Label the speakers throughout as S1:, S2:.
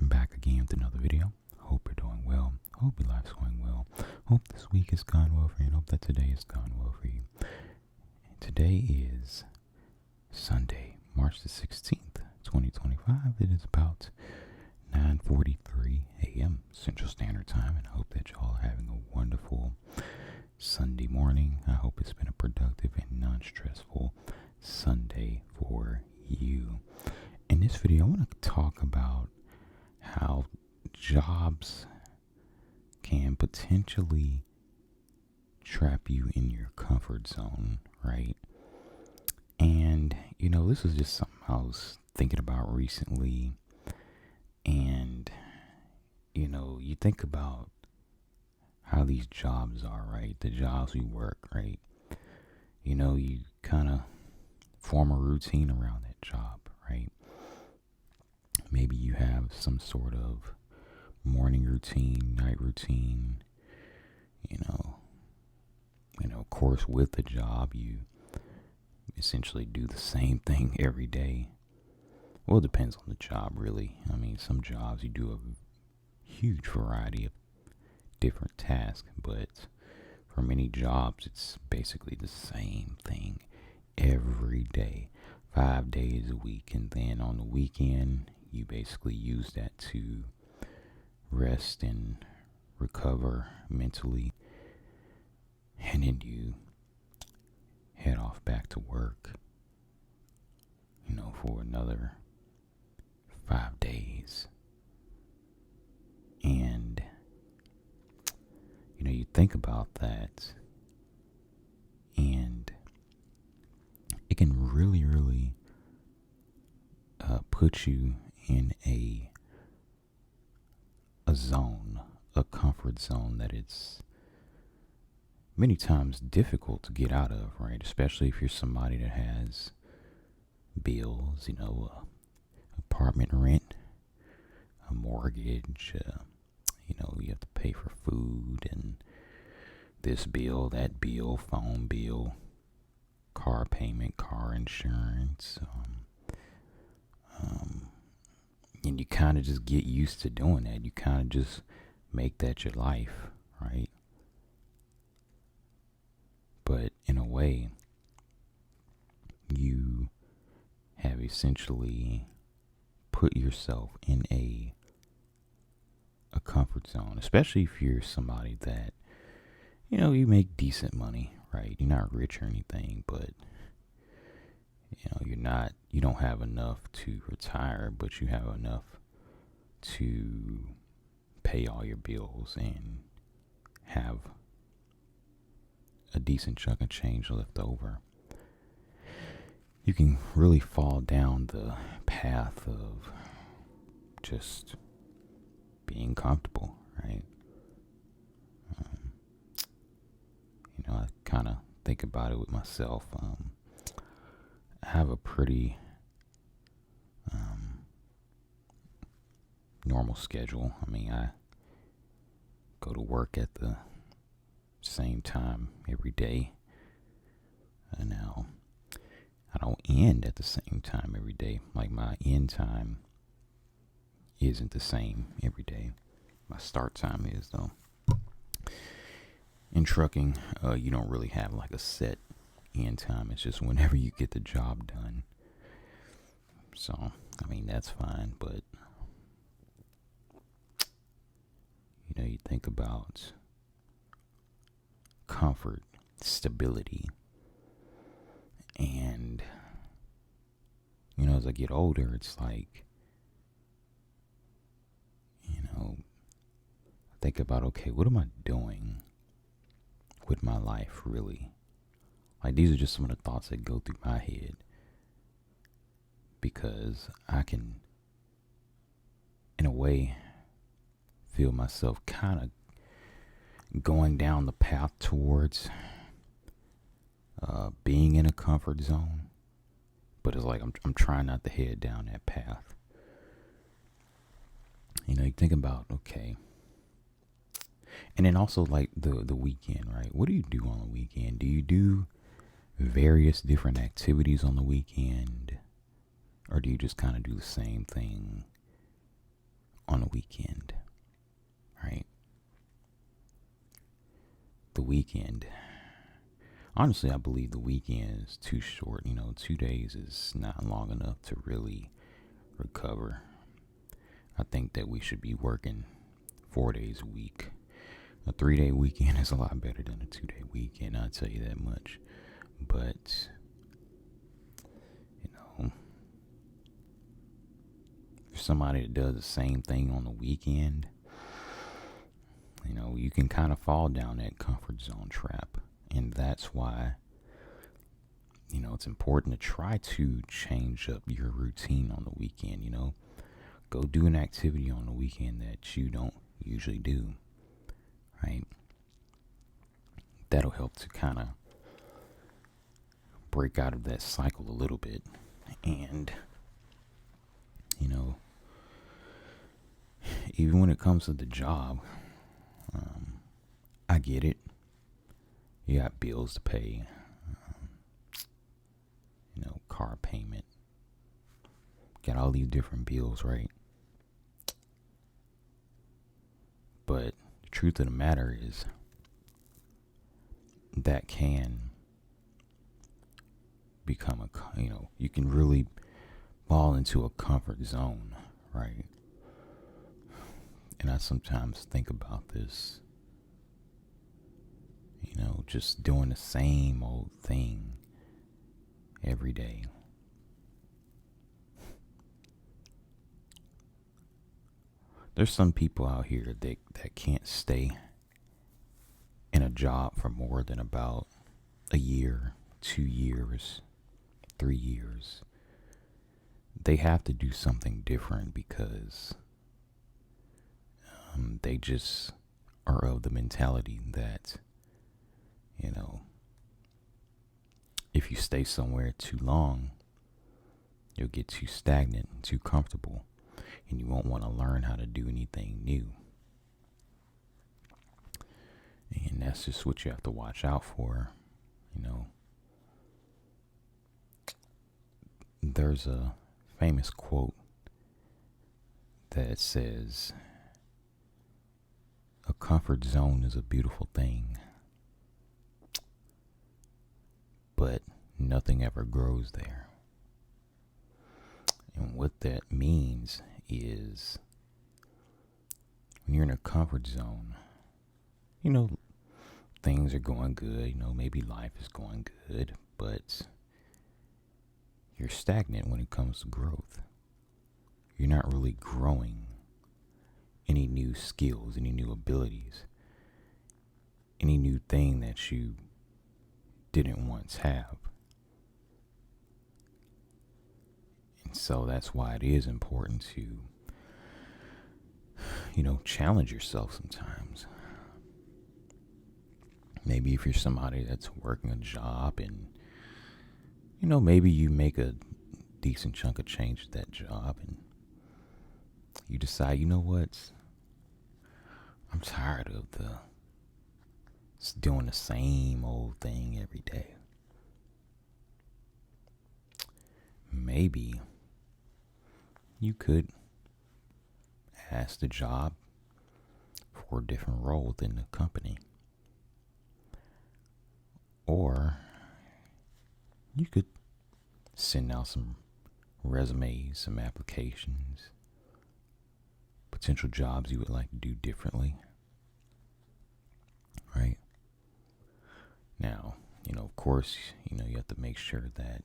S1: I'm back again with another video. Hope you're doing well. Hope your life's going well. Hope this week has gone well for you, and hope that today has gone well for you. And today is Sunday, March the 16th, 2025. It is about 9:43 a.m. Central Standard Time, and I hope that y'all are having a wonderful Sunday morning. I hope it's been a productive and non-stressful Sunday for you. In this video, I want to talk about how jobs can potentially trap you in your comfort zone, right? And, this is just something I was thinking about recently. And, you think about how these jobs are, right? The jobs we work, right? You kind of form a routine around that job, right? Maybe you have some sort of morning routine, night routine, of course, with the job, you essentially do the same thing every day. Well, it depends on the job, really. I mean, some jobs you do a huge variety of different tasks, but for many jobs, it's basically the same thing every day, 5 days a week. And then on the weekend, you basically use that to rest and recover mentally. And then you head off back to work, for another 5 days. And, you think about that, and it can really, really put you in a zone, a comfort zone that it's many times difficult to get out of, right? Especially if you're somebody that has bills, apartment rent, a mortgage, you have to pay for food and this bill, that bill, phone bill, car payment, car insurance, and you kind of just get used to doing that. You kind of just make that your life, right? But in a way, you have essentially put yourself in a comfort zone, especially if you're somebody that, you make decent money, right? You're not rich or anything, but, you don't have enough to retire, but you have enough to pay all your bills and have a decent chunk of change left over. You can really fall down the path of just being comfortable, right? I kind of think about it with myself. I have a pretty normal schedule. I mean, I go to work at the same time every day. And now I don't end at the same time every day. Like, my end time isn't the same every day. My start time is, though. In trucking, you don't really have like a set end time. It's just whenever you get the job done. So, I mean, that's fine. But, you think about comfort, stability, and, as I get older, it's like, I think about, okay, what am I doing with my life, really? Like, these are just some of the thoughts that go through my head, because I can, in a way, feel myself kind of going down the path towards being in a comfort zone, but it's like I'm trying not to head down that path. You think about, okay, and then also like the weekend, right? What do you do on the weekend? Do you do various different activities on the weekend, or do you just kind of do the same thing on the weekend, right? The weekend. Honestly, I believe the weekend is too short. 2 days is not long enough to really recover. I think that we should be working 4 days a week. A 3-day weekend is a lot better than a 2-day weekend, I'll tell you that much. But, for somebody that does the same thing on the weekend, you can kind of fall down that comfort zone trap. And that's why, it's important to try to change up your routine on the weekend, Go do an activity on the weekend that you don't usually do, right? That'll help to kind of break out of that cycle a little bit. And, even when it comes to the job, I get it. You got bills to pay, car payment. Got all these different bills, right? But the truth of the matter is that can become you can really fall into a comfort zone, right? And I sometimes think about this, just doing the same old thing every day. There's some people out here that can't stay in a job for more than about a year, 2 years, 3 years. They have to do something different because they just are of the mentality that, if you stay somewhere too long, you'll get too stagnant and too comfortable, and you won't want to learn how to do anything new. And that's just what you have to watch out for, There's a famous quote that says, "A comfort zone is a beautiful thing, but nothing ever grows there." And what that means is, when you're in a comfort zone, things are going good, maybe life is going good, but you're stagnant when it comes to growth. You're not really growing any new skills, any new abilities, any new thing that you didn't once have. And so that's why it is important to, challenge yourself sometimes. Maybe if you're somebody that's working a job and, maybe you make a decent chunk of change at that job and you decide, what? I'm tired of doing the same old thing every day. Maybe you could ask the job for a different role within the company. Or you could send out some resumes, some applications, potential jobs you would like to do differently. Right? Now, of course, you have to make sure that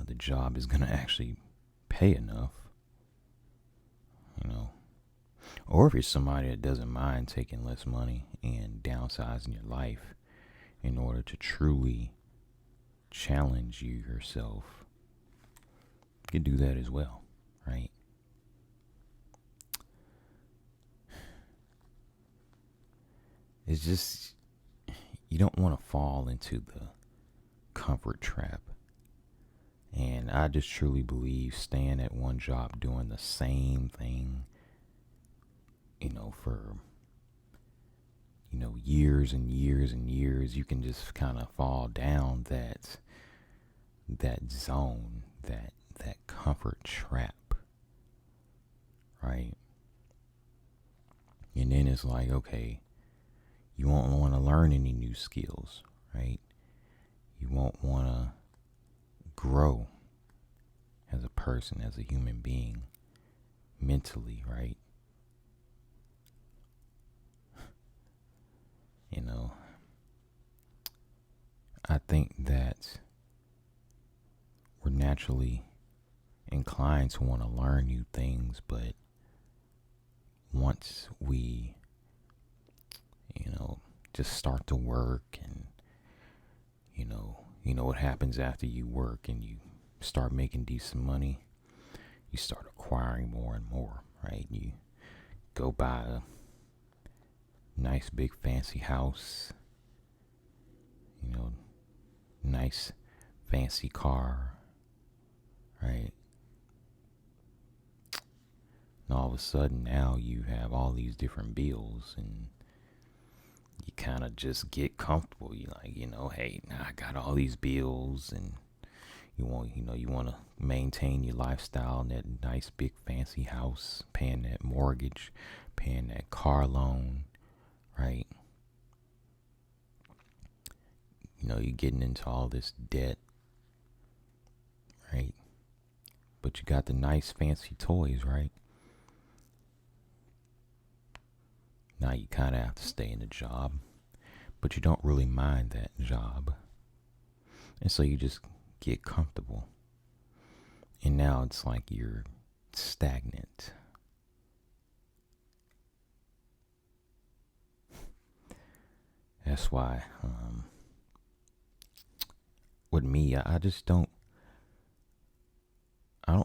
S1: the job is going to actually pay enough. Or if you're somebody that doesn't mind taking less money and downsizing your life in order to truly challenge you yourself, you can do that as well, right? It's just, you don't want to fall into the comfort trap. And I just truly believe staying at one job doing the same thing, for, years and years and years, you can just kind of fall down that zone, that comfort trap, right? it's like, okay, you won't want to learn any new skills, right? You won't want to grow as a person, as a human being, mentally, right? You know, I think that we're naturally inclined to want to learn new things, but once we, just start to work and, you know what happens after you work and you start making decent money, you start acquiring more and more, right? You go buy a nice big fancy house, nice fancy car, right? And all of a sudden now you have all these different bills and you kind of just get comfortable. You like, hey, now I got all these bills and you want to maintain your lifestyle in that nice big fancy house, paying that mortgage, paying that car loan, right? You're getting into all this debt, right? But you got the nice fancy toys, right? Now you kind of have to stay in the job, but you don't really mind that job. And so you just get comfortable. And now it's like you're stagnant. That's why, with me, I just don't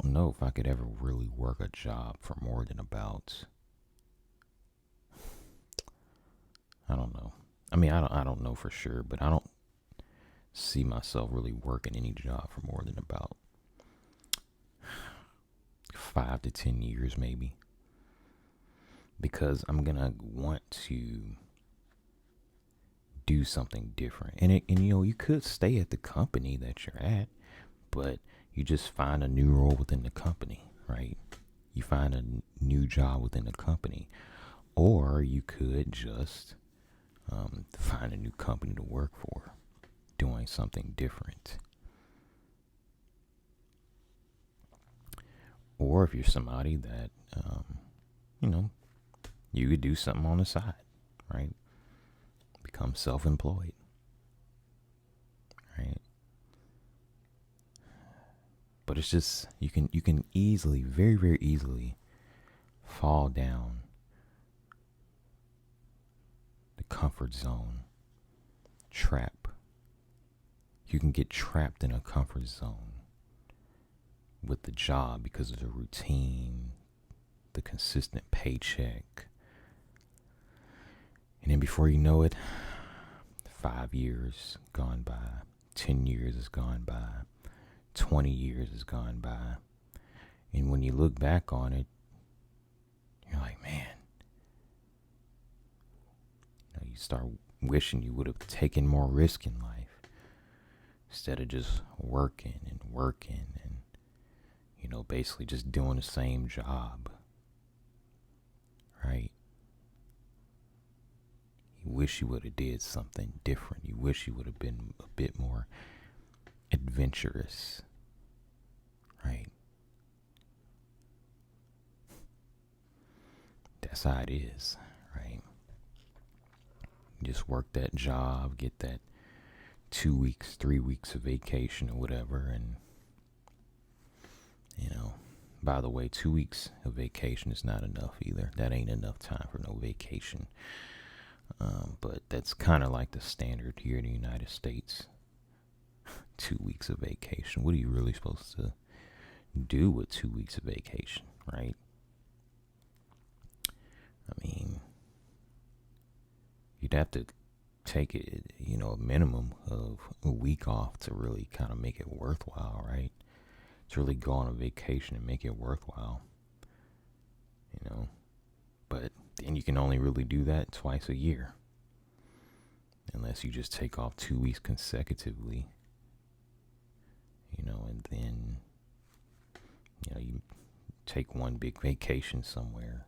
S1: know if I could ever really work a job for more than about, I don't know. I mean, I don't know for sure, but I don't see myself really working any job for more than about 5 to 10 years maybe. Because I'm going to want to do something different. And you could stay at the company that you're at, but you just find a new role within the company, right? You find a new job within the company. Or you could just find a new company to work for, doing something different. Or if you're somebody that, you could do something on the side, right? Become self-employed, right? But it's just, you can easily, very, very easily fall down the comfort zone trap. You can get trapped in a comfort zone with the job because of the routine, the consistent paycheck. And then before you know it, 5 years gone by, 10 years has gone by, 20 years has gone by. And when you look back on it, you're like, man, you start wishing you would have taken more risk in life instead of just working and basically just doing the same job, right? You wish you would have did something different. You wish you would have been a bit more adventurous, right? That's how it is, right? You just work that job, get that 2 weeks, 3 weeks of vacation or whatever, and by the way, 2 weeks of vacation is not enough either. That ain't enough time for no vacation. But that's kind of like the standard here in the United States. 2 weeks of vacation. What are you really supposed to do with 2 weeks of vacation, right? I mean, you'd have to take it, a minimum of a week off to really kind of make it worthwhile, right? To really go on a vacation and make it worthwhile, But then you can only really do that twice a year, unless you just take off 2 weeks consecutively, and then, you take one big vacation somewhere,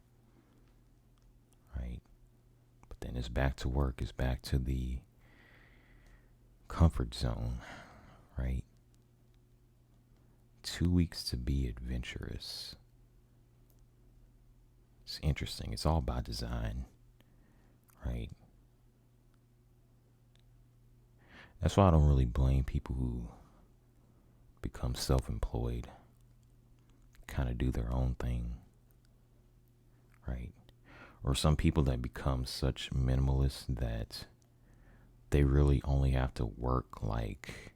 S1: right? again. It's back to work. It's back to the comfort zone, right? 2 weeks to be adventurous. It's interesting. It's all by design, right? That's why I don't really blame people who become self-employed, kind of do their own thing, right? Or some people that become such minimalists that they really only have to work like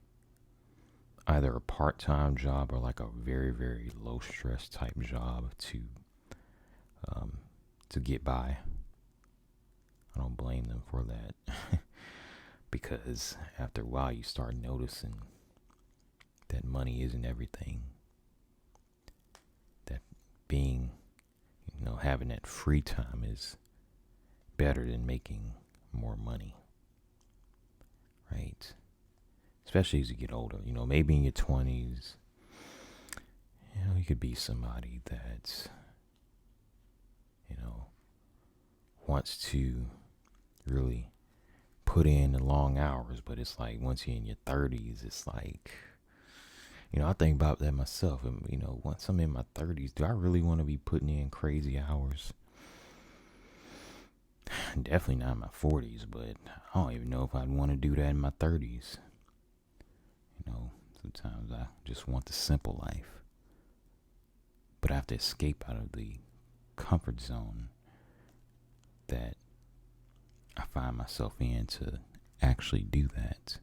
S1: either a part-time job or like a very, very low stress type job to get by. I don't blame them for that. Because after a while you start noticing that money isn't everything. That being, having that free time is better than making more money. Right? Especially as you get older. Maybe in your 20s, you could be somebody that, wants to really put in the long hours, but it's like once you're in your 30s, it's like, I think about that myself. And, once I'm in my 30s, do I really want to be putting in crazy hours? Definitely not in my 40s, but I don't even know if I'd want to do that in my 30s. Sometimes I just want the simple life. But I have to escape out of the comfort zone that I find myself in to actually do that.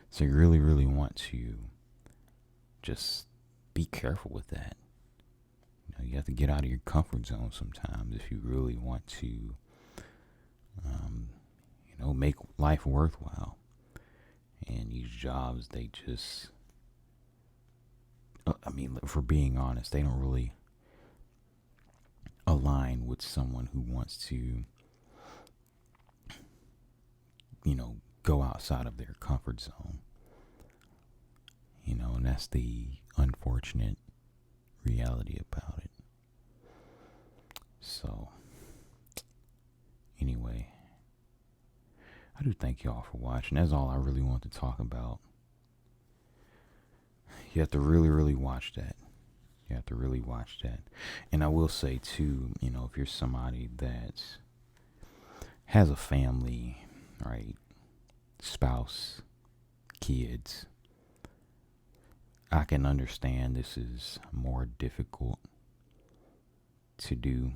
S1: So you really, really want to just be careful with that. You have to get out of your comfort zone sometimes if you really want to, make life worthwhile. And these jobs, they just, for being honest, they don't really align with someone who wants to, go outside of their comfort zone. And that's the unfortunate reality about it. So, anyway, I do thank y'all for watching. That's all I really want to talk about. You have to really, really watch that. You have to really watch that. And I will say, too, if you're somebody that has a family, right, spouse, kids, I can understand this is more difficult to do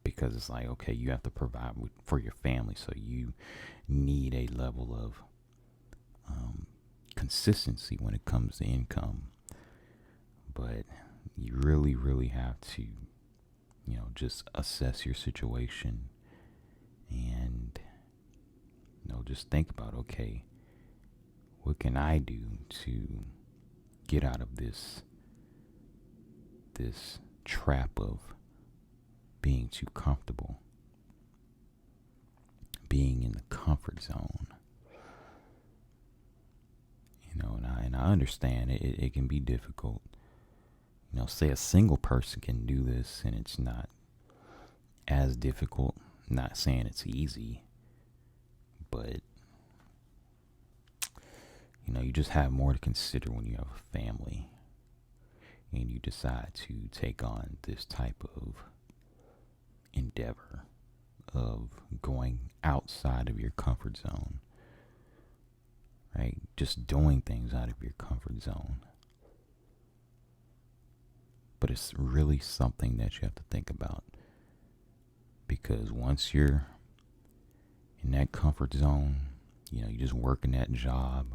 S1: because it's like, okay, you have to provide for your family, so you need a level of consistency when it comes to income. But you really, really have to, just assess your situation and, just think about, okay, what can I do to get out of this trap of being too comfortable, being in the comfort zone. And I understand it can be difficult. Say a single person can do this and it's not as difficult. I'm not saying it's easy, but you just have more to consider when you have a family and you decide to take on this type of endeavor of going outside of your comfort zone, right? Just doing things out of your comfort zone. But it's really something that you have to think about, because once you're in that comfort zone, you just working that job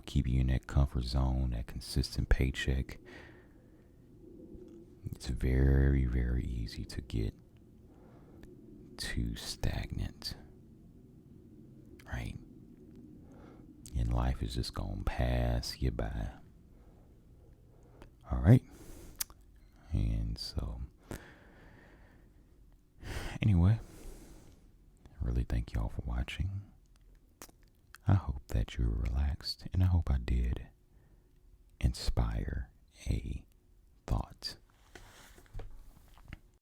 S1: keeping you in that comfort zone, that consistent paycheck, it's very, very easy to get too stagnant, right? And life is just gonna pass you by. All right. And so, anyway, I really thank y'all for watching. I hope that you were relaxed, and I hope I did inspire